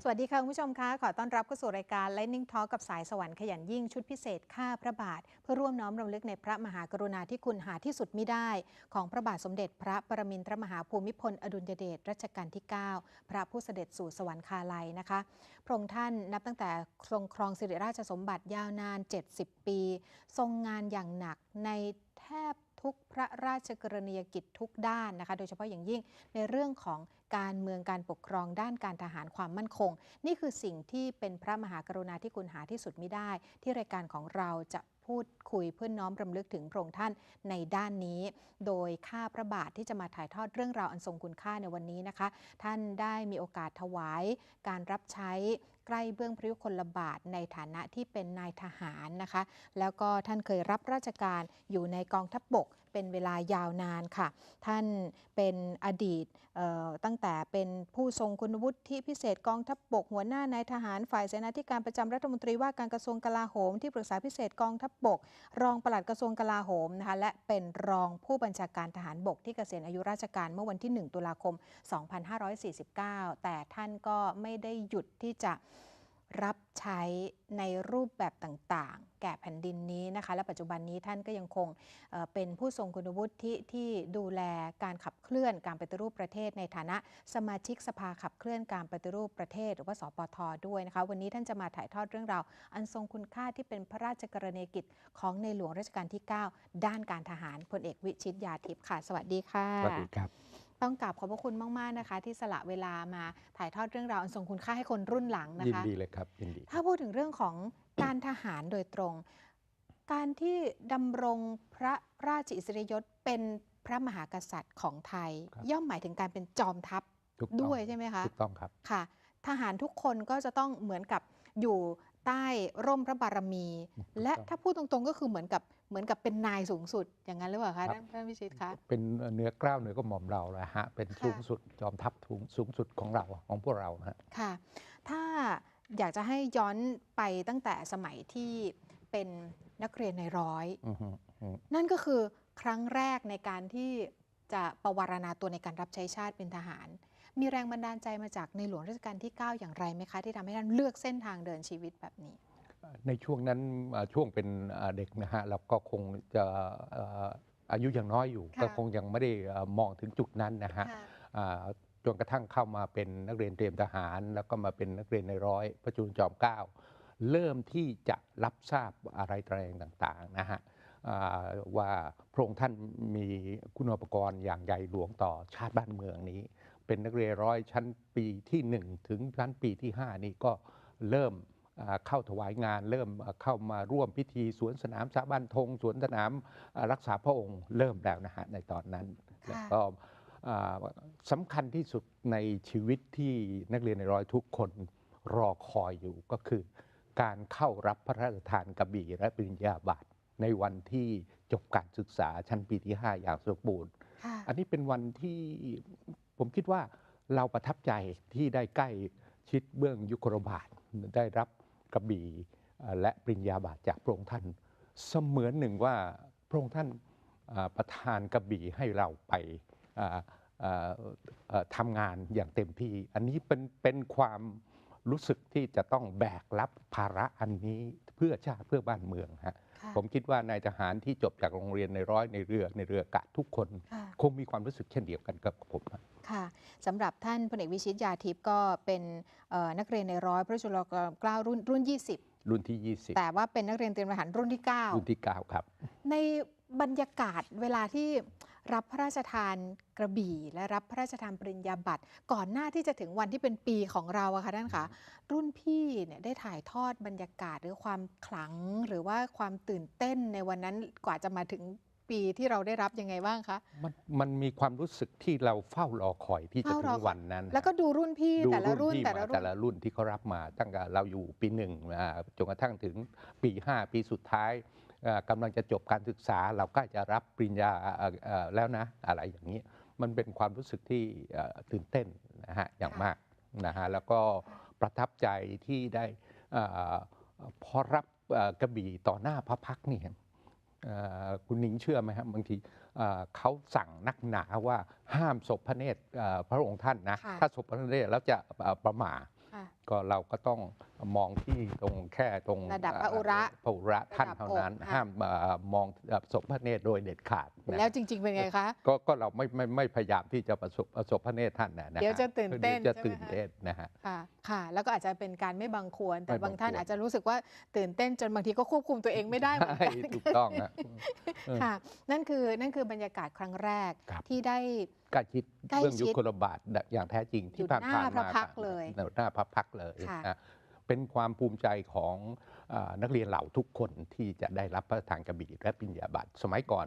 สวัสดีค่ะคุณผู้ชมคะขอต้อนรับเข้าสู่รายการ Lightning Talk กับสายสวรรค์ขยันยิ่งชุดพิเศษข้าพระบาทเพื่อร่วมน้อมรำลึกในพระมหากรุณาธิคุณหาที่สุดมิได้ของพระบาทสมเด็จพระปรมินทรมหาภูมิพลอดุลยเดชรัชกาลที่ 9 พระผู้เสด็จสู่สวรรคาลัยนะคะพระองค์ท่านนับตั้งแต่ทรงครองสิริราชสมบัติยาวนาน70 ปีทรงงานอย่างหนักในแทบทุกพระราชกรณียกิจทุกด้านนะคะโดยเฉพาะอย่างยิ่งในเรื่องของการเมืองการปกครองด้านการทหารความมั่นคงนี่คือสิ่งที่เป็นพระมหากรุณาธิคุณหาที่สุดมิได้ที่รายการของเราจะพูดคุยเพื่อน้อมรำลึกถึงพระองค์ท่านในด้านนี้โดยข้าพระบาทที่จะมาถ่ายทอดเรื่องราวอันทรงคุณค่าในวันนี้นะคะท่านได้มีโอกาสถวายการรับใช้ใกล้เบื้องพระยุคลบาทในฐานะที่เป็นนายทหารนะคะแล้วก็ท่านเคยรับราชการอยู่ในกองทัพบกเป็นเวลายาวนานค่ะท่านเป็นอดีตตั้งแต่เป็นผู้ทรงคุณวุฒิพิเศษกองทัพบกหัวหน้านายทหารฝ่ายเสนาธิการประจำรัฐมนตรีว่าการกระทรวงกลาโหมที่ปรึกษาพิเศษกองทัพบกรองปลัดกระทรวงกลาโหมนะคะและเป็นรองผู้บัญชาการทหารบกที่เกษียณอายุราชการเมื่อวันที่1 ตุลาคม 2549 แต่ท่านก็ไม่ได้หยุดที่จะรับใช้ในรูปแบบต่างๆแก่แผ่นดินนี้นะคะและปัจจุบันนี้ท่านก็ยังคงเป็นผู้ทรงคุณวุฒิที่ดูแลการขับเคลื่อนการปฏิรูปประเทศในฐานะสมาชิกสภาขับเคลื่อนการปฏิรูปประเทศหรือว่าสปท.ด้วยนะคะวันนี้ท่านจะมาถ่ายทอดเรื่องราวอันทรงคุณค่าที่เป็นพระราชกรณียกิจของในหลวงรัชกาลที่ 9 ด้านการทหารพลเอกวิชิต ยาทิพย์ค่ะสวัสดีค่ะสวัสดีครับต้องกราบขอบพระคุณมากๆนะคะที่สละเวลามาถ่ายทอดเรื่องราวอันทรงคุณค่าให้คนรุ่นหลังนะยินคะดีเลยครับยินดีถ้าพูดถึงเรื่องของการทหารโดยตรง การที่ดำรงพระราชอิสริยยศเป็นพระมหากษัตริย์ของไทยย่อมหมายถึงการเป็นจอมทัพด้วยใช่ไหมคะถูกต้องครับค่ะทหารทุกคนก็จะต้องเหมือนกับอยู่ใต้ร่มพระบารมี และถ้าพูดตรงๆก็คือเหมือนกับเป็นนายสูงสุดอย่างนั้นหรือเปล่าคะท่านพิชิตคะเป็นเนื้อเกล้าเนื้อกระหม่อมเราแหละฮะเป็นสูงสุดจอมทัพสูงสุดของเราของพวกเราฮะค่ะถ้าอยากจะให้ย้อนไปตั้งแต่สมัยที่เป็นนักเรียนในร้อยนั่นก็คือครั้งแรกในการที่จะประวารณาตัวในการรับใช้ชาติเป็นทหารมีแรงบันดาลใจมาจากในหลวงรัชกาลที่ 9 อย่างไรไหมคะที่ทำให้ท่านเลือกเส้นทางเดินชีวิตแบบนี้ในช่วงนั้นช่วงเป็นเด็กนะฮะเราก็คงจะอายุยังน้อยอยู่ก็คงยังไม่ได้มองถึงจุดนั้นนะฮะจนกระทั่งเข้ามาเป็นนักเรียนเตรียมทหารแล้วก็มาเป็นนักเรียนในร้อยพระจุลจอมเกล้าเริ่มที่จะรับทราบอะไรแตรงต่างๆนะฮะว่าพระองค์ท่านมีคุณูปการอย่างใหญ่หลวงต่อชาติบ้านเมืองนี้เป็นนักเรียนร้อยชั้นปีที่1ถึงชั้นปีที่5นี้ก็เริ่มเข้าถวายงานเริ่มเข้ามาร่วมพิธีสวนสนามสาบันธงสวนสนามรักษาพระองค์เริ่มแล้วนะฮะในตอนนั้นแล้วก็สำคัญที่สุดในชีวิตที่นักเรียนในร้อยทุกคนรอคอยอยู่ก็คือการเข้ารับพระราชทานกระบี่และปริญญาบัตรในวันที่จบการศึกษาชั้นปีที่5อย่างสมบูรณ์อันนี้เป็นวันที่ผมคิดว่าเราประทับใจที่ได้ใกล้ชิดเบื้องยุคลบาทได้รับกระบี่และปริญญาบัตรจากพระองค์ท่านเสมือนหนึ่งว่าพระองค์ท่านประทานกระบี่ให้เราไปทำงานอย่างเต็มที่อันนี้เป็นความรู้สึกที่จะต้องแบกรับภาระอันนี้เพื่อชาติเพื่อบ้านเมืองฮะผมคิดว่านายทหารที่จบจากโรงเรียนในร้อยในเรืออากาศทุกคนคงมีความรู้สึกเช่นเดียวกันกับผมค่ะสำหรับท่านพลเอกวิชิต ยาทิพย์ก็เป็นนักเรียนในร้อยพระจุลจอมเกล้ารุ่น20รุ่นที่20แต่ว่าเป็นนักเรียนเตรียมทหารรุ่นที่9รุ่นที่9ครับในบรรยากาศเวลาที่รับพระราชทานกระบี่และรับพระราชทานปริญญาบัตรก่อนหน้าที่จะถึงวันที่เป็นปีของเราอะค่ะท่านคะรุ่นพี่เนี่ยได้ถ่ายทอดบรรยากาศหรือความขลังหรือว่าความตื่นเต้นในวันนั้นกว่าจะมาถึงปีที่เราได้รับยังไงบ้างคะมันมีความรู้สึกที่เราเฝ้ารอคอยที่จะถึงวันนั้นแล้วก็ดูรุ่นพี่แต่ละรุ่นที่เขารับมาตั้งแต่เราอยู่ปี1จนกระทั่งถึงปี5ปีสุดท้ายกำลังจะจบการศึกษาเราก็จะรับปริญญาแล้วนะอะไรอย่างนี้มันเป็นความรู้สึกที่ตื่นเต้นนะฮะอย่างมากนะฮะแล้วก็ประทับใจที่ได้พอรับกระบี่ต่อหน้าพระพักตร์นี่คุณหนิงเชื่อไหมครับบางทีเขาสั่งนักหนาว่าห้ามสบพระเนตรพระองค์ท่านนะถ้าสบพระเนตรแล้วจะประหม่า ก็เราก็ต้องมองที่ตรงแค่ตรง ระดับพระอุระ พระอุระท่านเท่านั้น ระดับอก ห้ามมองศพพระเนตรโดยเด็ดขาดนะ แล้วจริง ๆ เป็นไงคะ ก็เราไม่พยายามที่จะประสบพระเนตรท่านนะฮะ เดี๋ยวจะตื่นเต้น ดี๋ยวจะ ใช่ไหมคะ ตื่นเต้นนะฮะ ค่ะ แล้วก็อาจจะเป็นการไม่บังควร แต่ ไม่บั บาง ง ควร ท่านอาจจะรู้สึกว่าตื่นเต้นจนบางทีก็ควบคุมตัวเองไม่ได้เหมือน ใช่ กัน ถูกต้องนะ ค่ะ นั่นคือบรรยากาศครั้งแรก ครับ ที่ได้ ใกล้ชิด ใกล้ เบื้องยุ ชิด คลบาทอย่างแท้จริง อยู่ ที่ผ่าน หน้าพระ มา พักตร์เลย หน้าพระพักตร์เลย ค่ะ นะเป็นความภูมิใจของนักเรียนเหล่าทุกคนที่จะได้รับพระราชทานกระบี่และปริญญาบัตรสมัยก่อน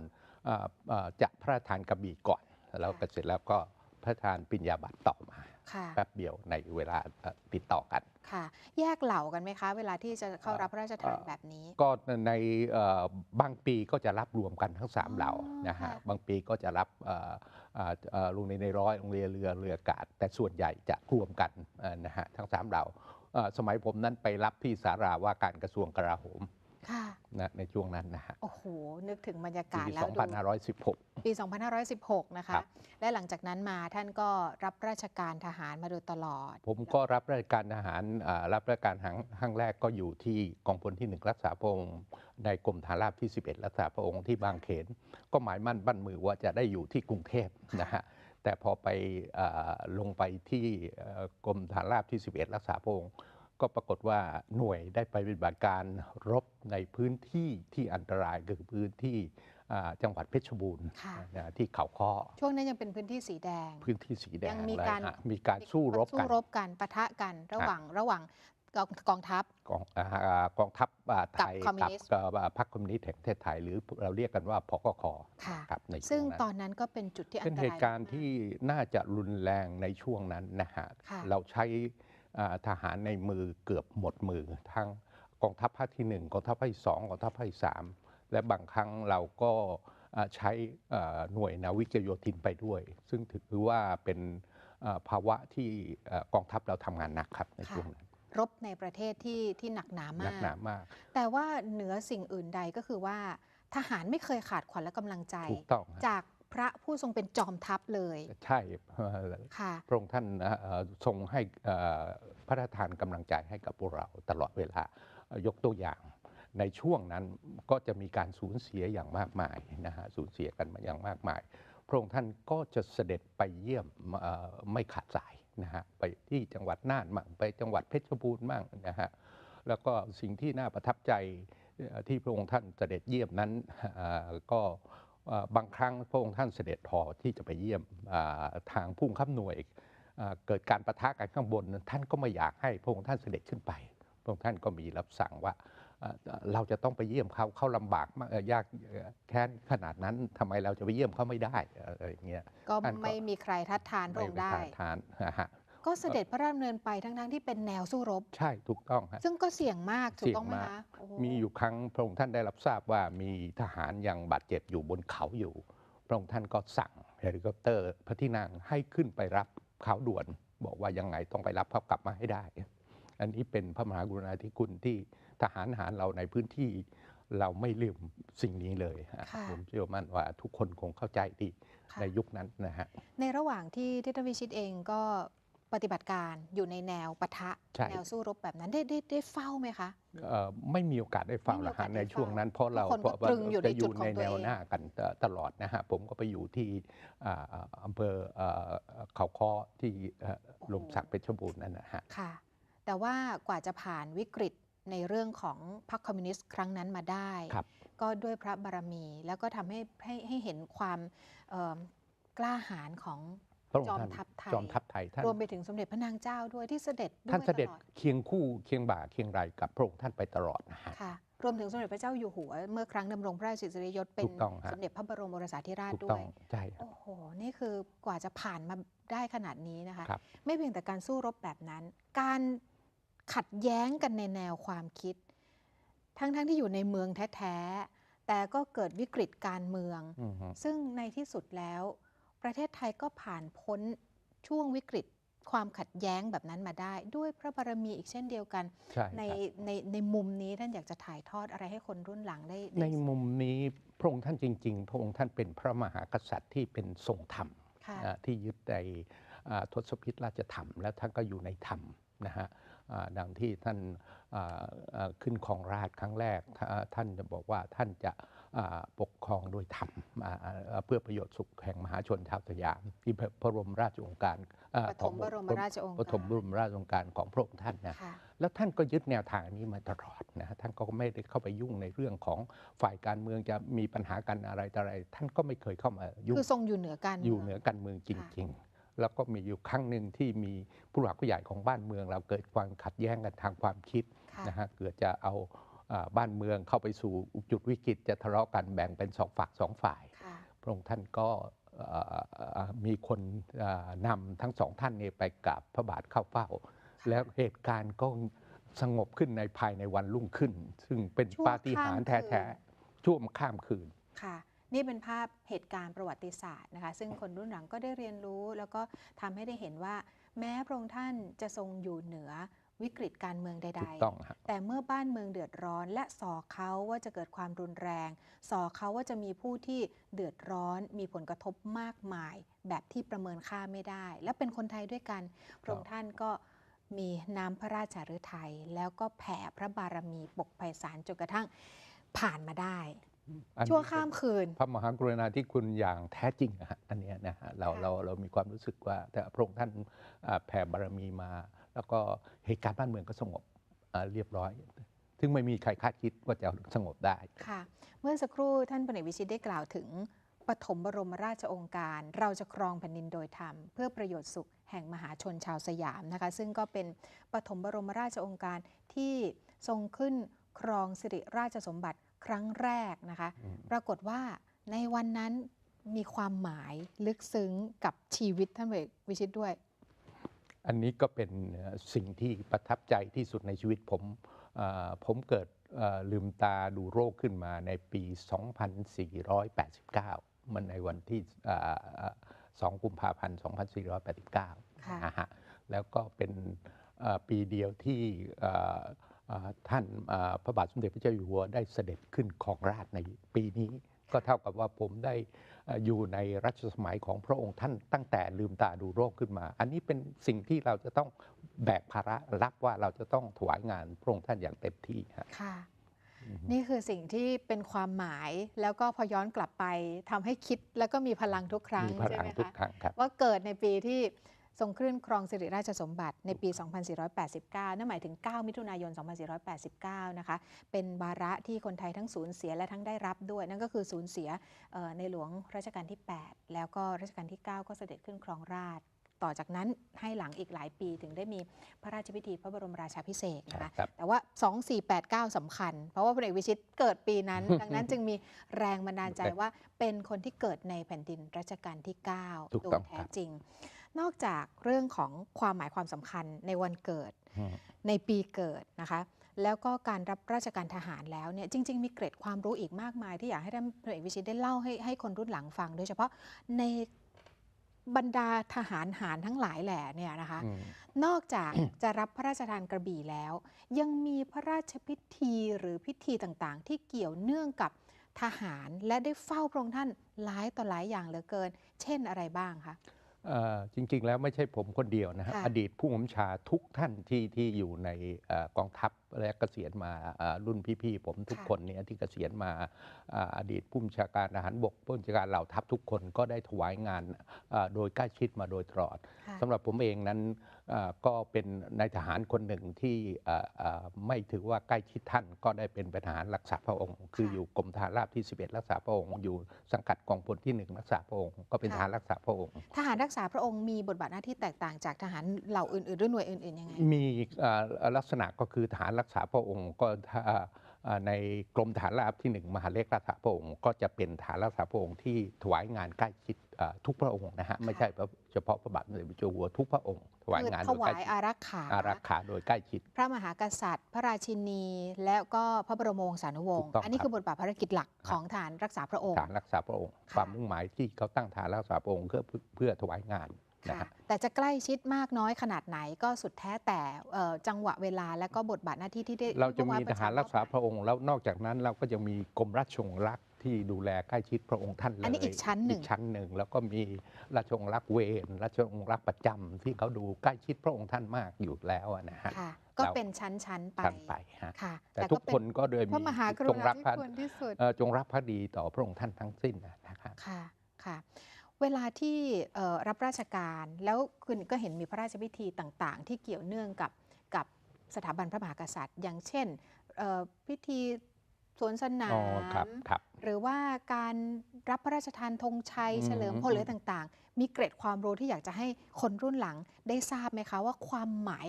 จะพระราชทานกระบี่ก่อนแล้วก็เสร็จแล้วก็พระราชทานปริญญาบัตรต่อมา ค่ะ แป๊บเดียวในเวลาติดต่อกัน ค่ะ แยกเหล่ากันไหมคะ เวลาที่จะเข้ารับพระราชทานแบบนี้ ก็ในบางปีก็จะรับรวมกันทั้ง3เหล่านะฮะ ค่ะ บางปีก็จะรับโรงเรียนในร้อยโรงเรียนเรืออากาศ แต่ส่วนใหญ่จะรวมกันนะฮะทั้ง3เหล่าสมัยผมนั้นไปรับที่สาราว่าการกระทรวงกลาโหม ค่ะ นะในช่วงนั้นนะฮะ โอ้โห นึกถึงบรรยา ปี กาศแล้วดู 2516 ปี 2516 นะคะ ครับ และหลังจากนั้นมาท่านก็รับราชการทหารมาโดยตลอด ผมก็รับราชการทหารรับราชการครั้งแรกก็อยู่ที่กองพลที่ 1 รักษาพระองค์ในกรมฐานราบที่ 11 รักษาพระองค์ที่บางเขน ก็หมายมั่นบั้นมือว่าจะได้อยู่ที่กรุงเทพนะฮะแต่พอไปลงไปที่กรมฐานราบที่ 11 รักษาพระองค์ก็ปรากฏว่าหน่วยได้ไปปฏิบัติการรบในพื้นที่ที่อันตรายคือพื้นที่จังหวัดเพชรบูรณ์ ค่ะ ที่เขาค้อ ช่วงนั้นยังเป็นพื้นที่สีแดง พื้นที่สีแด ยัง ง เล มี ย การ ฮะมีการสู้รบกัน ปะทะกันระหว่างกองทัพ กองทัพไทย กับคอมมิวนิสต์ กับพรรคคอมมิวนิสต์แห่งประเทศไทยหรือเราเรียกกันว่าพกค ค่ะ ครับในช่ ซึ่ง วงนั้น ตอนนั้นก็เป็นจุดที่อัน เป็น ตราย เหตุการณ์ ม ที่น่าจะรุนแรงในช่วงนั้นนะฮะ ค่ะ เราใช้ทหารในมือเกือบหมดมือ ทั้งกองทัพภาคที่ 1 กองทัพภาคที่ 2 กองทัพภาคที่ 3 และบางครั้งเราก็ใช้หน่วยนาวิกโยธินไปด้วย ซึ่งถือว่าเป็นภาวะที่กองทัพเราทำงานหนักครับในช่วงนั้น รบในประเทศที่หนักหนา หนั มาก หนามาก แต่ว่าเหนือสิ่งอื่นใดก็คือว่าทหารไม่เคยขาดขวัญและกำลังใจ ถูกต้องฮะ จากพระผู้ทรงเป็นจอมทัพเลย ใช่ ค่ะ พระองค์ท่านทรงให้พระราชทานกำลังใจให้กับพวกเราตลอดเวลายกตัวอย่างในช่วงนั้นก็จะมีการสูญเสียอย่างมากมายนะฮะสูญเสียกันมาอย่างมากมาย พระองค์ท่านก็จะเสด็จไปเยี่ยมไม่ขาดสายนะฮะไปที่จังหวัดน่านมั่งไปจังหวัดเพชรบูรณ์มั่งนะฮะแล้วก็สิ่งที่น่าประทับใจที่พระองค์ท่านเสด็จเยี่ยมนั้นก็บางครั้งพระองค์ท่านเสด็จพอที่จะไปเยี่ยมทางผู้บังคับหน่วยเกิดการประทะกันข้างบนท่านก็ไม่อยากให้พระองค์ท่านเสด็จขึ้นไปพระองค์ท่านก็มีรับสั่งว่าเราจะต้องไปเยี่ยมเขาลำบากมากยากแค้นขนาดนั้นทำไมเราจะไปเยี่ยมเขาไม่ได้อะไรอย่างเงี้ย ก็ไม่มีใครทัดทานพระองค์ได้ ม่ปทานนะฮะ ก็เสด็จพระราชดำเนินไปทั้งที่เป็นแนวสู้รบ ใช่ถูกต้องฮะ ซึ่งก็เสี่ยงมากถูกต้องไหม เสี่ยงมาก คะโอ้โห มีอยู่ครั้งพระองค์ท่านได้รับทราบว่ามีทหารยังบาดเจ็บอยู่บนเขาอยู่ พระองค์ท่านก็สั่งเฮลิคอปเตอร์พระที่นั่งให้ขึ้นไปรับเขาด่วน บอกว่ายังไงต้องไปรับเขากลับมาให้ได้ อันนี้เป็นพระมหากรุณาธิคุณที่ทหารเราในพื้นที่เราไม่ลืมสิ่งนี้เลยฮะ ค่ะ ผมเชื่อมั่นว่าทุกคนคงเข้าใจดี ค่ะ ในยุคนั้นนะฮะ ในระหว่างที่ท่านวิชิตเองก็ปฏิบัติการอยู่ในแนวปะทะ ใช่ แนวสู้รบแบบนั้นได้เฝ้าไหมคะ ไม่มีโอกาสได้ฟัง ไม่มี ละ โอกาส ฮะ ได้ ในช่วงนั้น ฟัง เพราะเรา ทุกคนก็ตรึงอยู่ใน จะอ จุ ยู่ ดของ ใน ตัว แนว เอง หน้ากันตลอดนะฮะผมก็ไปอยู่ที่อำเภอเขาค้อที่ลมศักดิ์เพชรบูรณ์นั่นนะฮะ ค่ะ แต่ว่ากว่าจะผ่านวิกฤตในเรื่องของพรรคคอมมิวนิสต์ครั้งนั้นมาได้ ครับ ก็ด้วยพระบารมี แล้วก็ทำให้เห็นความกล้าหาญของ พระอง จอ ค์ ม ท่าน ทัพไทย จอมทัพไทยท่าน รวมไปถึงสมเด็จพระนางเจ้าด้วยที่เสด็จด้วย ท่านเสด็จ ตลอด เคียงคู่เคียงบ่าเคียงไหลกับพระองค์ท่านไปตลอดนะฮะ ค่ะ รวมถึงสมเด็จพระเจ้าอยู่หัว เมื่อครั้งดำรงพระราชอิสริยยศเป็ ถู น กต้องฮะ สมเด็จพระบรมโอรสาธิราช ถูก ด้ ต้ ว อง ย ใช่ครับ โอ้โห นี่คือกว่าจะผ่านมาได้ขนาดนี้นะคะ ครับ ไม่เพียงแต่การสู้รบแบบนั้น การขัดแย้งกันในแนวความคิด ทั้งที่อยู่ในเมืองแท้ๆ แต่ก็เกิดวิกฤตการเมือง อือฮึ ซึ่งในที่สุดแล้ว ประเทศไทยก็ผ่านพ้นช่วงวิกฤตความขัดแย้งแบบนั้นมาได้ ด้วยพระบารมีอีกเช่นเดียวกัน ใช่ ใน ครับ ในมุมนี้ท่านอยากจะถ่ายทอดอะไรให้คนรุ่นหลังได้ ในมุมนี้พระองค์ท่านจริงๆ พระองค์ท่านเป็นพระมหากษัตริย์ที่เป็นทรงธรรม ค่ะ ที่ยึดในทศพิธราชธรรม แล้วท่านก็อยู่ในธรรมนะฮะ ดังที่ท่านขึ้นครองราชย์ครั้งแรกท่านจะบอกว่าท่านจะปกครองโดยธรรมเพื่อประโยชน์สุขแห่งมหาชนชาวสยามที่พระบรมราชโองการปฐมบรมราชโองการ ปฐมบรมราชโองการของพระองค์ท่านนะแล้วท่านก็ยึดแนวทางนี้มาตลอดนะท่านก็ไม่ได้เข้าไปยุ่งในเรื่องของฝ่ายการเมืองจะมีปัญหากันอะไรต่ออะไรท่านก็ไม่เคยเข้ามายุ่งคือทรงอยู่เหนือการอยู่เหนือการเมืองจริงๆแล้วก็มีอยู่ครั้งหนึ่งที่มีผู้หลักผู้ใหญ่ของบ้านเมืองเราเกิดความขัดแย้งกันทางความคิดนะฮะเกิดจะเอาบ้านเมืองเข้าไปสู่จุดวิกฤตจะทะเลาะกันแบ่งเป็น2 ฝั่ง2 ฝ่ายพระองค์ท่านก็มีคนนำทั้ง2 ท่านนี้ไปกราบพระบาทเข้าเฝ้าแล้วเหตุการณ์ก็สงบขึ้นในภายในวันรุ่งขึ้นซึ่งเป็นปาฏิหาริย์แท้ๆช่วงข้ามคืนค่ะนี่เป็นภาพเหตุการณ์ประวัติศาสตร์นะคะซึ่งคนรุ่นหลังก็ได้เรียนรู้แล้วก็ทำให้ได้เห็นว่าแม้พระองค์ท่านจะทรงอยู่เหนือวิกฤตการเมืองใดๆแต่เมื่อบ้านเมืองเดือดร้อนและส่อเขาว่าจะเกิดความรุนแรงส่อเขาว่าจะมีผู้ที่เดือดร้อนมีผลกระทบมากมายแบบที่ประเมินค่าไม่ได้และเป็นคนไทยด้วยกันพระองค์ท่านก็มีน้ำพระราชฤทัยแล้วก็แผ่พระบารมีปกไพศาลจนกระทั่งผ่านมาได้ชั่วข้ามคืนพระมหากรุณาธิคุณอย่างแท้จริงอันนี้นะฮะเรามีความรู้สึกว่าแต่พระองค์ท่านแผ่บารมีมาแล้วก็เหตุการณ์บ้านเมืองก็สงบเรียบร้อยซึ่งไม่มีใครคาดคิดว่าจะสงบได้ค่ะเมื่อสักครู่ท่านพลเอกวิชิตได้กล่าวถึงปฐมบรมราชโองการเราจะครองแผ่นดินโดยธรรมเพื่อประโยชน์สุขแห่งมหาชนชาวสยามนะคะซึ่งก็เป็นปฐมบรมราชโองการที่ทรงขึ้นครองสิริราชสมบัติครั้งแรกนะคะปรากฏว่าในวันนั้นมีความหมายลึกซึ้งกับชีวิตท่านพลเอกวิชิตด้วยอันนี้ก็เป็นสิ่งที่ประทับใจที่สุดในชีวิตผมเกิดลืมตาดูโรคขึ้นมาในปี 2489 มันในวันที่2 กุมภาพันธ์ 2489 นะฮะแล้วก็เป็นปีเดียวที่ท่านพระบาทสมเด็จพระเจ้าอยู่หัวได้เสด็จขึ้นครองราชย์ในปีนี้ก็เท่ากับว่าผมได้อยู่ในรัชสมัยของพระองค์ท่านตั้งแต่ลืมตาดูโรคขึ้นมาอันนี้เป็นสิ่งที่เราจะต้องแบกภาระรับว่าเราจะต้องถวายงานพระองค์ท่านอย่างเต็มที่ค่ะนี่คือสิ่งที่เป็นความหมายแล้วก็พอย้อนกลับไปทำให้คิดแล้วก็มีพลังทุกครั้งใช่ไหมคะว่าเกิดในปีที่ทรงขึ้นครองสิริราชสมบัติในปี 2489 นั่นหมายถึง 9 มิถุนายน 2489 นะคะเป็นวาระที่คนไทยทั้งสูญเสียและทั้งได้รับด้วยนั่นก็คือสูญเสียในหลวงรัชกาลที่ 8 แล้วก็รัชกาลที่ 9 ก็เสด็จขึ้นครองราชย์ต่อจากนั้นให้หลังอีกหลายปีถึงได้มีพระราชพิธีพระบรมราชาภิเษกนะคะแต่ว่า 2489 สำคัญเพราะว่าพลเอกวิชิตเกิดปีนั้น ดังนั้นจึงมีแรงบันดาลใจว่าเป็นคนที่เกิดในแผ่นดินรัชกาลที่ 9 โดยแท้จริงนอกจากเรื่องของความหมายความสำคัญในวันเกิดในปีเกิดนะคะแล้วก็การรับราชการทหารแล้วเนี่ยจริงๆมีเกร็ดความรู้อีกมากมายที่อยากให้ท่านพลเอกวิชิตได้เล่าให้คนรุ่นหลังฟังโดยเฉพาะในบรรดาทหารหารทั้งหลายแหล่เนี่ยนะคะนอกจากจะรับพระราชทานกระบี่แล้วยังมีพระราชพิธีหรือพิธีต่างๆที่เกี่ยวเนื่องกับทหารและได้เฝ้าพระองค์ท่านหลายต่อหลายอย่างเหลือเกินเช่นอะไรบ้างคะจริงๆแล้วไม่ใช่ผมคนเดียวนะฮะอดีตผู้บัญชาทุกท่านที่อยู่ในกองทัพและเกษียณมารุ่นพี่ๆผมทุกคนเนี่ยที่เกษียณมาอดีตผู้บัญชาการทหารบกผู้บัญชาการเหล่าทัพทุกคนก็ได้ถวายงานโดยใกล้ชิดมาโดยตลอดสำหรับผมเองนั้นก็เป็นนายทหารคนหนึ่งที่ไม่ถือว่าใกล้ชิดท่านก็ได้เป็นทหารรักษาพระองค์คืออยู่กรมทหารราบที่ 11 รักษาพระองค์อยู่สังกัดกองพลที่ 1 รักษาพระองค์ก็เป็นทหารรักษาพระองค์ทหารรักษาพระองค์มีบทบาทหน้าที่แตกต่างจากทหารเหล่าอื่นๆหรือหน่วยอื่นๆยังไงมีลักษณะก็คือทหารรักษาพระองค์ก็ในกรมทหารราบที่ 1 มหาดเล็กรักษาพระองค์ก็จะเป็นทหารรักษาพระองค์ที่ถวายงานใกล้ชิดทุกพระองค์นะฮะไม่ใช่เฉพาะพระบาทสมเด็จพระเจ้าอยู่หัวทุกพระองค์ถวายงานโดยใกล้ชิดอารักขาโดยใกล้ชิดพระมหากษัตริย์ พระราชินีและก็พระบรมวงศานุวงศ์อันนี้คือบทบาทภารกิจหลักของทหารรักษาพระองค์ทหารรักษาพระองค์ความมุ่งหมายที่เขาตั้งทหารรักษาพระองค์เพื่อถวายงานแต่จะใกล้ชิดมากน้อยขนาดไหนก็สุดแท้แต่จังหวะเวลาและก็บทบาทหน้าที่ที่ได้เราจะมีทหารรักษาพระองค์แล้วนอกจากนั้นเราก็จะมีกรมราชองครักษ์ ที่ดูแลใกล้ชิดพระองค์ท่านเลย อันนี้อีกชั้นหนึ่ง อีกชั้นหนึ่งแล้วก็มีราชองครักษ์เวรราชองครักษ์ประจำที่เขาดูใกล้ชิดพระองค์ท่านมากอยู่แล้วนะฮะ ค่ะ ก็เป็นชั้นๆไป ชั้นไปฮะ ค่ะ แต่ทุกคนก็โดย พระ มี มหาก จ รุ ง ณา รัก ธิ ภัก คุณที่สุด จงรักภักดีต่อพระองค์ท่านทั้งสิ้นนะครับ ค่ะค่ะเวลาที่รับราชการแล้วคุณก็เห็นมีพระราชพิธีต่างๆ ที่เกี่ยวเนื่องกับสถาบันพระมหากษัตริย์ อย่างเช่นพิธีสวนสนา อ๋อครับ ม ครับ หรือว่าการรับพระราชทานธงชัย อืม เฉลิมพลหรือต่างๆ มีเกร็ดความรู้ที่อยากจะให้คนรุ่นหลังได้ทราบไหมคะว่าความหมาย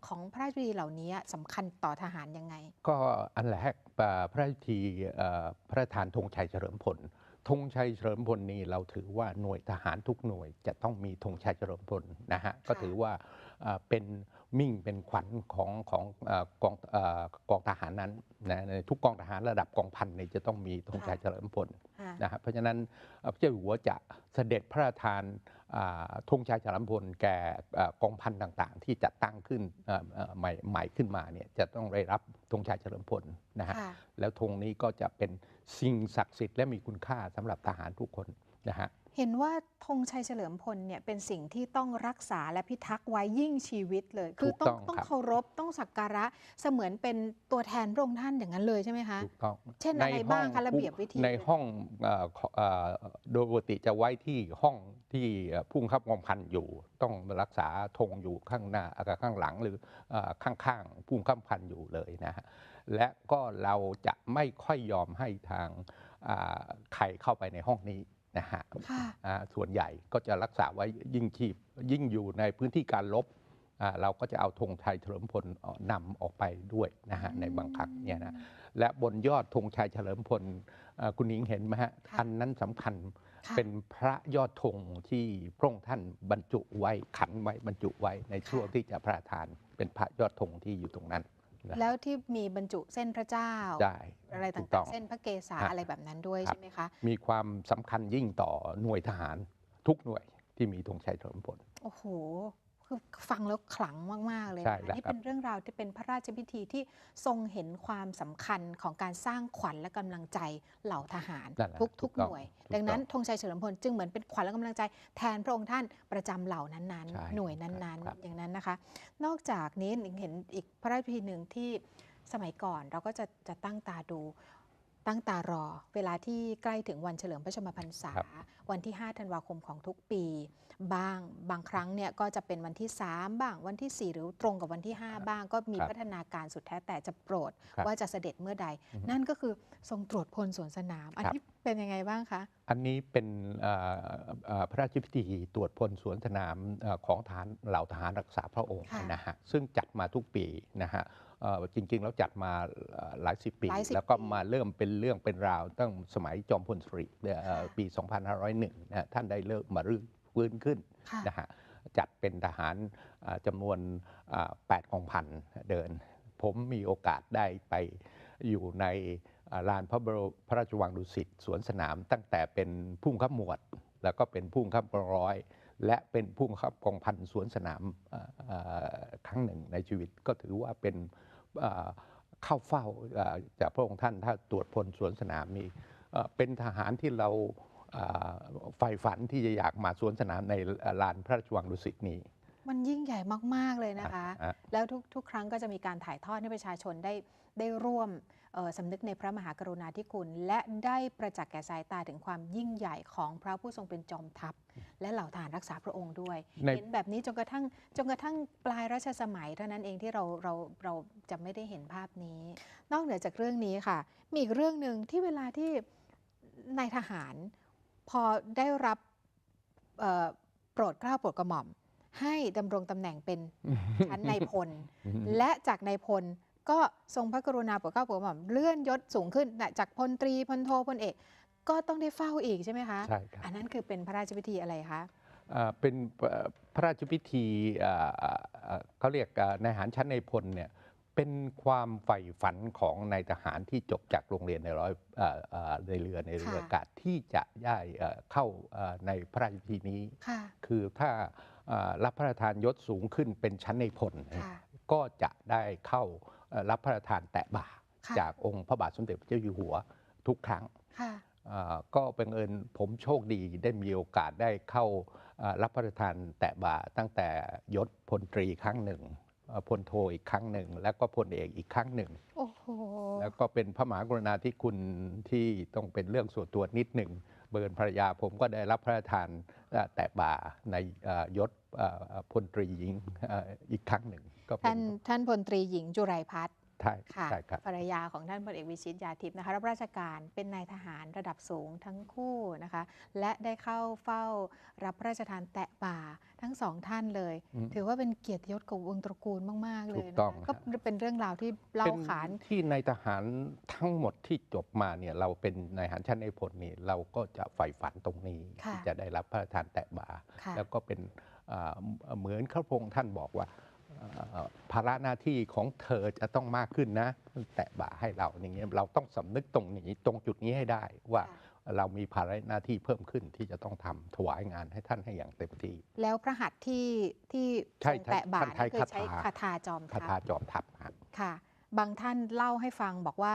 ของพระราชพิธีเหล่านี้สำคัญต่อทหารยังไง ก็อันแรกพระราชพิธีพระราชทานธงชัยเฉลิมพลธงชัยเฉลิมพลนี่เราถือว่าหน่วยทหารทุกหน่วยจะต้องมีธงชัยเฉลิมพลนะฮะก็ถือว่าเป็นมิ่งเป็นขวัญของกองทหารนั้นนะในทุกกองทหารระดับกองพันเนี่ยจะต้องมีธงชัยเฉลิมพลนะฮะเพราะฉะนั้นพระเจ้าอยู่หัวจะเสด็จพระราชทานธงชัยเฉลิมพลแก่กองพันต่างๆ ที่จัดตั้งขึ้นใหม่ขึ้นมาเนี่ยจะต้องได้รับธงชัยเฉลิมพลนะฮะแล้วธงนี้ก็จะเป็นสิ่งศักดิ์สิทธิ์และมีคุณค่าสำหรับทหารทุกคนนะฮะ เห็นว่าธงชัยเฉลิมพลเนี่ยเป็นสิ่งที่ต้องรักษาและพิทักษ์ไว้ยิ่งชีวิตเลย คือต้องเคารพต้องสักการะเสมือนเป็นตัวแทนพระองค์ท่านอย่างนั้นเลยใช่ไหมคะ ถูกต้อง เช่นอะไรบ้างคะระเบียบวิธี ในห้องโดยปกติจะไว้ที่ห้องที่ผู้บังคับกองพันอยู่ต้องรักษาธงอยู่ข้างหน้าข้างหลังหรือข้างๆผู้บังคับกองพันอยู่เลยนะฮะและก็เราจะไม่ค่อยยอมให้ทางใครเข้าไปในห้องนี้นะฮะส่วนใหญ่ก็จะรักษาไว้ยิ่งอยู่ในพื้นที่การรบเราก็จะเอาธงชัยเฉลิมพลนำออกไปด้วยนะฮะในบางครั้งเนี่ยนะและบนยอดธงชัยเฉลิมพลคุณหญิงเห็นไหมฮะอันนั้นสำคัญเป็นพระยอดธงที่พระองค์ท่านบรรจุไว้ขันไว้บรรจุไว้ในช่วงที่จะพระราชทานเป็นพระยอดธงที่อยู่ตรงนั้นแล้วที่มีบรรจุเส้นพระเจ้าอะไรต่างๆเส้นพระเกศาอะไรแบบนั้นด้วยใช่ไหมคะมีความสำคัญยิ่งต่อหน่วยทหารทุกหน่วยที่มีธงชัยเฉลิมพลโอ้โหคือฟังแล้วขลังมากๆเลยนะนี่เป็นเรื่องราวที่เป็นพระราชพิธีที่ทรงเห็นความสำคัญของการสร้างขวัญและกำลังใจเหล่าทหารทุกหน่วยดังนั้นธงชัยเฉลิมพลจึงเหมือนเป็นขวัญและกำลังใจแทนพระองค์ท่านประจำเหล่านั้นๆหน่วยนั้นๆอย่างนั้นนะคะนอกจากนี้เห็นอีกพระราชพิธีหนึ่งที่สมัยก่อนเราก็จะตั้งตาดูตั้งตารอเวลาที่ใกล้ถึงวันเฉลิมพระชนมพรรษาวันที่5ธันวาคมของทุกปีบางครั้งเนี่ยก็จะเป็นวันที่3บ้างวันที่4หรือตรงกับวันที่5บ้างก็มีพัฒนาการสุดแท้แต่จะโปรดว่าจะเสด็จเมื่อใดนั่นก็คือทรงตรวจพลสวนสนามอันนี้เป็นยังไงบ้างคะอันนี้เป็นพระราชพิธีตรวจพลสวนสนามของทหารเหล่าทหารรักษาพระองค์นะฮะซึ่งจัดมาทุกปีนะฮะจริงๆแล้วจัดมาหลายสิบปีแล้วก็มาเริ่มเป็นเรื่องเป็นราวตั้งสมัยจอมพลสฤษดิ์ปี 2501 นะท่านได้เริ่มมาฟื้นขึ้นนะฮะจัดเป็นทหารจำนวน8 กองพันเดินผมมีโอกาสได้ไปอยู่ในลานพระราชวังดุสิตสวนสนามตั้งแต่เป็นผู้บังคับหมวดแล้วก็เป็นผู้บังคับกองร้อยและเป็นผู้บังคับกองพันสวนสนามครั้งหนึ่งในชีวิตก็ถือว่าเป็นเข้าเฝ้าจากพระองค์ท่านถ้าตรวจพลสวนสนามนี้เป็นทหารที่เราใฝ่ฝันที่จะอยากมาสวนสนามในลานพระราชวังดุสิตนี้มันยิ่งใหญ่มากๆเลยนะคะแล้วทุกครั้งก็จะมีการถ่ายทอดให้ประชาชนได้ร่วมสำนึกในพระมหากรุณาธิคุณและได้ประจักษ์แก่สายตาถึงความยิ่งใหญ่ของพระผู้ทรงเป็นจอมทัพและเหล่าทหารรักษาพระองค์ด้วยเห็นแบบนี้จนกระทั่งปลายรัชสมัยเท่านั้นเองที่เราจะไม่ได้เห็นภาพนี้นอกเหนือจากเรื่องนี้ค่ะมีอีกเรื่องหนึ่งที่เวลาที่นายทหารพอได้รับโปรดเกล้าโปรดกระหม่อมให้ดำรงตำแหน่งเป็นชั้นนายพลและจากนายพลก็ทรงพระกรุณาโปรดเกล้าโปรดกระหม่อมเลื่อนยศสูงขึ้นจากพลตรีพลโทพลเอกก็ต้องได้เฝ้าอีกใช่ไหมคะใช่ครับอันนั้นคือเป็นพระราชพิธีอะไรคะเป็นพระราชพิธีเขาเรียกนายทหารชั้นนายพลเนี่ยเป็นความใฝ่ฝันของนายทหารที่จบจากโรงเรียนในเรืออากาศที่จะได้เข้าในพระราชพิธีนี้คือถ้ารับพระราชทานยศสูงขึ้นเป็นชั้นนายพลก็จะได้เข้ารับพระราชทานแตะบ่าจากองค์พระบาทสมเด็จพระเจ้าอยู่หัวทุกครั้ง ก็เป็นเอิญผมโชคดีได้มีโอกาสได้เข้ารับพระราชทานแตะบ่าตั้งแต่ยศพลตรีครั้งหนึ่งพลโทอีกครั้งหนึ่งแล้วก็พลเอกอีกครั้งหนึ่งโอ้โหแล้วก็เป็นพระมหากรุณาธิคุณที่ต้องเป็นเรื่องส่วนตัวนิดหนึ่งเบิร์นภรรยาผมก็ได้รับพระราชทานแตะบ่าในยศพลตรีหญิงอีกครั้งหนึ่งก็เป็นท่านพลตรีหญิงจุไรพัฒน์ใช่ค่ะใช่ครับภรรยาของท่านพลเอกวิชิตยาทิพย์นะคะรับราชการเป็นนายทหารระดับสูงทั้งคู่นะคะและได้เข้าเฝ้ารับพระราชทานแตะบ่าทั้งสองท่านเลย ถือว่าเป็นเกียรติยศของวงตระกูลมากๆเลยนะก็เป็นเรื่องราวที่เล่าขานที่นายทหารทั้งหมดที่จบมาเนี่ยเราเป็นนายทหารชั้นในพลนี่เราก็จะใฝ่ฝันตรงนี้ที่จะได้รับพระราชทานแตะบ่าแล้วก็เป็นเหมือนพระองค์ท่านบอกว่าภาระหน้าที่ของเธอจะต้องมากขึ้นนะแตะบ่าให้เราอย่างเงี้ยเราต้องสำนึกตรงนี้ตรงจุดนี้ให้ได้ว่าเรามีภาระหน้าที่เพิ่มขึ้นที่จะต้องทำถวายงานให้ท่านให้อย่างเต็มที่แล้วพระหัตถ์ที่แตะบ่าเคยใช้คาถาจอมทัพค่ะบางท่านเล่าให้ฟังบอกว่า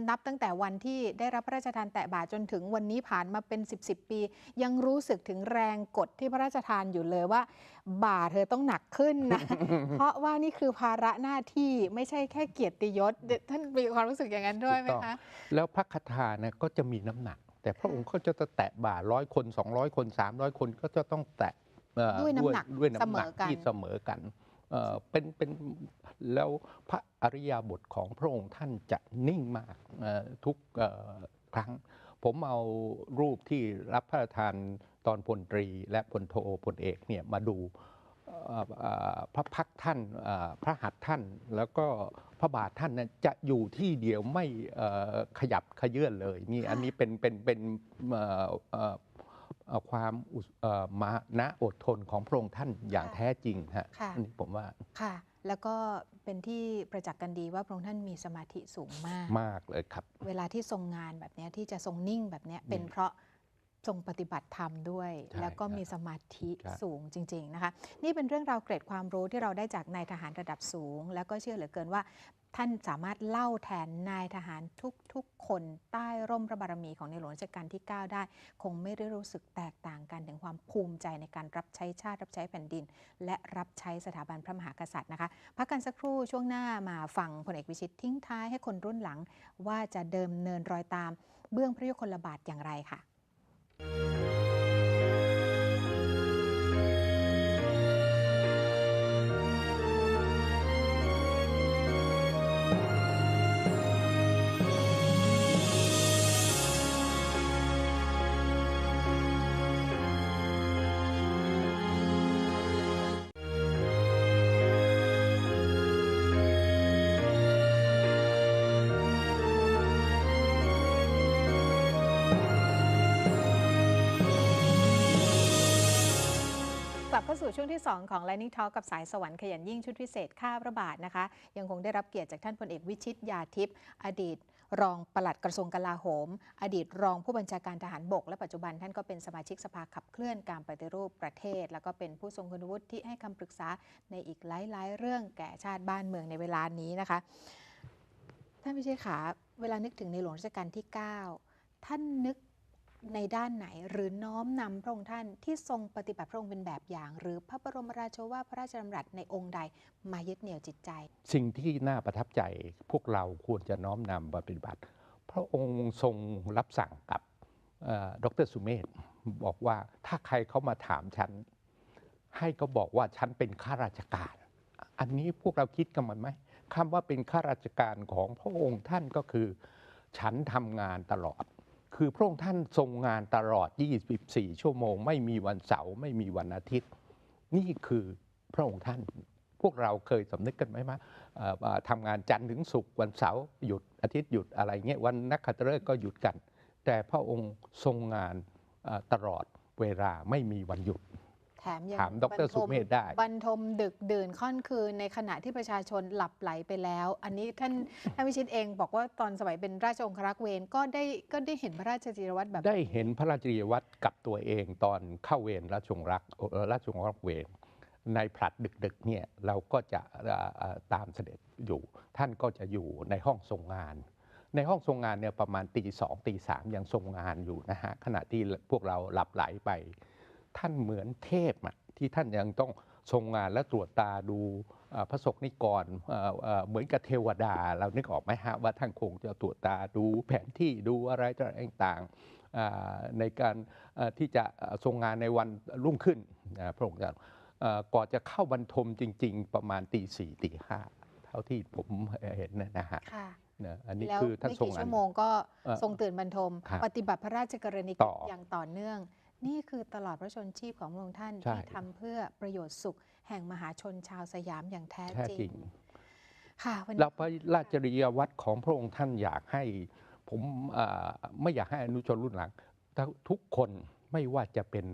นับตั้งแต่วันที่ได้รับพระราชทานแตะบ่าจนถึงวันนี้ผ่านมาเป็น10 ปียังรู้สึกถึงแรงกดที่พระราชทานอยู่เลยว่าบ่าเธอต้องหนักขึ้นนะ เพราะว่านี่คือภาระหน้าที่ไม่ใช่แค่เกียรติยศท่านมีความรู้สึกอย่างนั้นด้วยไหมคะแล้วพระคาถาเนี่ยก็จะมีน้ำหนักแต่พระองค์ก็จะแตะบ่า100 คน200 คน300 คนก็จะต้องแตะด้วยน้ำหนักที่เสมอกันเป็นแล้วพระอริยบทของพระองค์ท่านจะนิ่งมากทุกครั้งผมเอารูปที่รับพระราชทานตอนพลตรีและพลโทพลเอกเนี่ยมาดูพระพักท่านพระหัตถ์ท่านแล้วก็พระบาทท่านนั้นจะอยู่ที่เดียวไม่ขยับขยื่นเลยนี่อันนี้เป็นความมานะอดทนของพระองค์ท่านอย่างแท้จริงฮะอันนี้ผมว่าค่ะแล้วก็เป็นที่ประจักษ์กันดีว่าพระองค์ท่านมีสมาธิสูงมากเลยครับเวลาที่ทรงงานแบบนี้ที่จะทรงนิ่งแบบนี้เป็นเพราะทรงปฏิบัติธรรมด้วยแล้วก็มีสมาธิสูงจริงๆนะคะนี่เป็นเรื่องราวเกร็ดความรู้ที่เราได้จากนายทหารระดับสูงแล้วก็เชื่อเหลือเกินว่าท่านสามารถเล่าแทนนายทหารทุกๆคนใต้ร่มพระบารมีของในหลวงรัชกาลที่ 9 ได้คงไม่ได้รู้สึกแตกต่างกันถึงความภูมิใจในการรับใช้ชาติรับใช้แผ่นดินและรับใช้สถาบันพระมหากษัตริย์นะคะพักกันสักครู่ช่วงหน้ามาฟังพลเอกวิชิตทิ้งท้ายให้คนรุ่นหลังว่าจะเดิมเนินรอยตามเบื้องพระยุคลบาทอย่างไรค่ะกลับเข้าสู่ช่วงที่ 2 ของ Lightning Talk กับสายสวรรค์ขยันยิ่งชุดพิเศษข้าพระบาทนะคะยังคงได้รับเกียรติจากท่านพลเอกวิชิตยาทิพย์อดีตรองปลัดกระทรวงกลาโหมอดีตรองผู้บัญชาการทหารบกและปัจจุบันท่านก็เป็นสมาชิกสภาขับเคลื่อนการปฏิรูปประเทศแล้วก็เป็นผู้ทรงคุณวุฒิที่ให้คำปรึกษาในอีกหลายๆเรื่องแก่ชาติบ้านเมืองในเวลานี้นะคะท่านวิชิตขาเวลานึกถึงในหลวงรัชกาลที่ 9ท่านนึกในด้านไหนหรือน้อมนำพระองค์ท่านที่ทรงปฏิบัติพระองค์เป็นแบบอย่างหรือพระบรมราโชวาทพระราชดำรัสในองค์ใดมายึดเหนี่ยวจิตใจสิ่งที่น่าประทับใจพวกเราควรจะน้อมนำมาปฏิบัติพระองค์ทรงรับสั่งกับดร.สุเมธบอกว่าถ้าใครเขามาถามฉันให้เขาบอกว่าฉันเป็นข้าราชการอันนี้พวกเราคิดกันไหมคำว่าเป็นข้าราชการของพระองค์ท่านก็คือฉันทำงานตลอดคือพระองค์ท่านทรงงานตลอด24 ชั่วโมงไม่มีวันเสาร์ไม่มีวันอาทิตย์นี่คือพระองค์ท่านพวกเราเคยสำนึกกันไหมว่าทำงานจันทร์ถึงศุกร์วันเสาร์หยุดอาทิตย์หยุดอะไรเงี้ยวันนักขัตฤกษ์ก็หยุดกันแต่พระองค์ทรงงานตลอดเวลาไม่มีวันหยุดแถมยังถามดร.สุเมธได้บรรทมดึกดื่นค่อนคืนในขณะที่ประชาชนหลับไหลไปแล้วอันนี้ท่านวิชิตเองบอกว่าตอนสมัยเป็นราชองครักษ์เวรก็ได้เห็นพระราชจริยวัตรแบบได้เห็นพระราชจริยวัตรกับตัวเองตอนเข้าเวรราชองครักษ์เวรในผลัดดึกๆเนี่ยเราก็จะตามเสด็จอยู่ท่านก็จะอยู่ในห้องทรงงาน ในห้องทรงงานเนี่ยประมาณตี 2 ตี 3ยังทรงงานอยู่นะฮะขณะที่พวกเราหลับไหลไปท่านเหมือนเทพที่ท่านยังต้องทรงงานและตรวจตาดูพระสงฆ์นิกรเหมือนกับเทวดาเรานึกออกไหมฮะว่าท่านคงจะตรวจตาดูแผนที่ดูอะไรต่างๆในการที่จะทรงงานในวันรุ่งขึ้นพระองค์ก่อนจะเข้าบรรทมจริงๆประมาณตี 4 ตี 5เท่าที่ผมเห็นนะฮะอันนี้คือท่านทรงงานไม่กี่ชั่วโมงก็ทรงตื่นบรรทมปฏิบัติพระราชกรณียกิจอย่างต่อเนื่องนี่คือตลอดพระชนชีพของพระองค์ท่านที่ทำเพื่อประโยชน์สุขแห่งมหาชนชาวสยามอย่างแท้จริงค่ะเราพระราชจริยวัตรของพระองค์ท่านอยากให้ผมไม่อยากให้อนุชนรุ่นหลังทุกคนไม่ว่าจะเป็น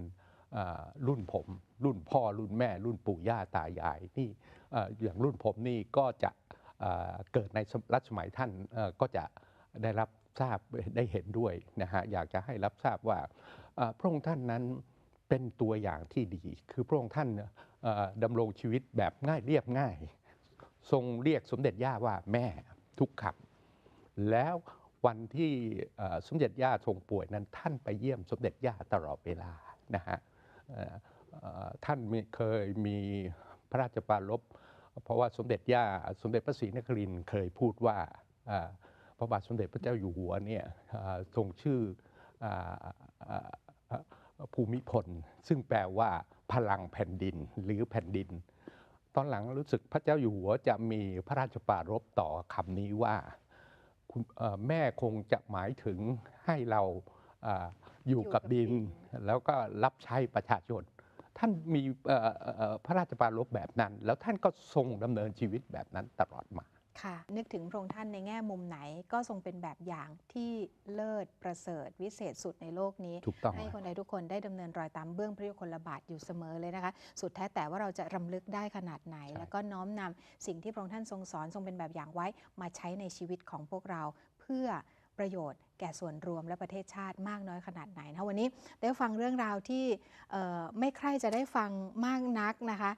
รุ่นผมรุ่นพ่อรุ่นแม่รุ่นปู่ย่าตายายนี่อย่างรุ่นผมนี่ก็จะเกิดในรัชสมัยท่านก็จะได้รับทราบได้เห็นด้วยนะฮะอยากจะให้รับทราบว่าพระองค์ท่านนั้นเป็นตัวอย่างที่ดีคือพระองค์ท่านดำรงชีวิตแบบง่ายเรียบง่ายทรงเรียกสมเด็จย่าว่าแม่ทุกคำแล้ววันที่สมเด็จย่าทรงป่วยนั้นท่านไปเยี่ยมสมเด็จย่าตลอดเวลานะฮะท่านเคยมีพระราชปรารภเพราะว่าสมเด็จย่าสมเด็จพระศรีนครินทร์เคยพูดว่าพระบาทสมเด็จพระเจ้าอยู่หัวเนี่ยทรงชื่อภูมิพลซึ่งแปลว่าพลังแผ่นดินหรือแผ่นดินตอนหลังรู้สึกพระเจ้าอยู่หัวจะมีพระราชปรารภต่อคำนี้ว่าแม่คงจะหมายถึงให้เราอยู่กับดินแล้วก็รับใช้ประชาชนท่านมีพระราชปรารภแบบนั้นแล้วท่านก็ทรงดำเนินชีวิตแบบนั้นตลอดมาค่ะนึกถึงพระองค์ท่านในแง่มุมไหนก็ทรงเป็นแบบอย่างที่เลิศประเสริฐวิเศษสุดในโลกนี้ให้คนใดทุกคนได้ดำเนินรอยตามเบื้องพระยุคลบาทอยู่เสมอเลยนะคะสุดแท้แต่ว่าเราจะรำลึกได้ขนาดไหนแล้วก็น้อมนำสิ่งที่พระองค์ท่านทรงสอนทรงเป็นแบบอย่างไว้มาใช้ในชีวิตของพวกเราเพื่อประโยชน์แก่ส่วนรวมและประเทศชาติมากน้อยขนาดไหนนะวันนี้ได้ฟังเรื่องราวที่ไม่ใคร่จะได้ฟังมากนักนะคะ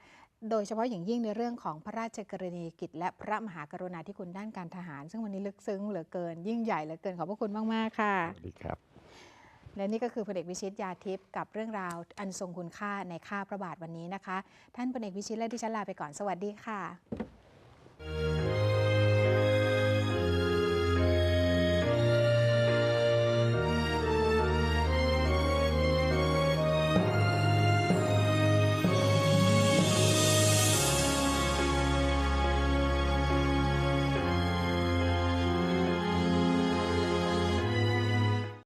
โดยเฉพาะอย่างยิ่งในเรื่องของพระราชกรณียกิจและพระมหากรุณาธิคุณด้านการทหารซึ่งวันนี้ลึกซึ้งเหลือเกินยิ่งใหญ่เหลือเกินขอบพระคุณมากๆค่ะสวัสดีครับและนี่ก็คือพลเอกวิชิต ยาทิพย์กับเรื่องราวอันทรงคุณค่าในข้าพระบาทวันนี้นะคะท่านพลเอกวิชิตและดิฉันลาไปก่อนสวัสดีค่ะ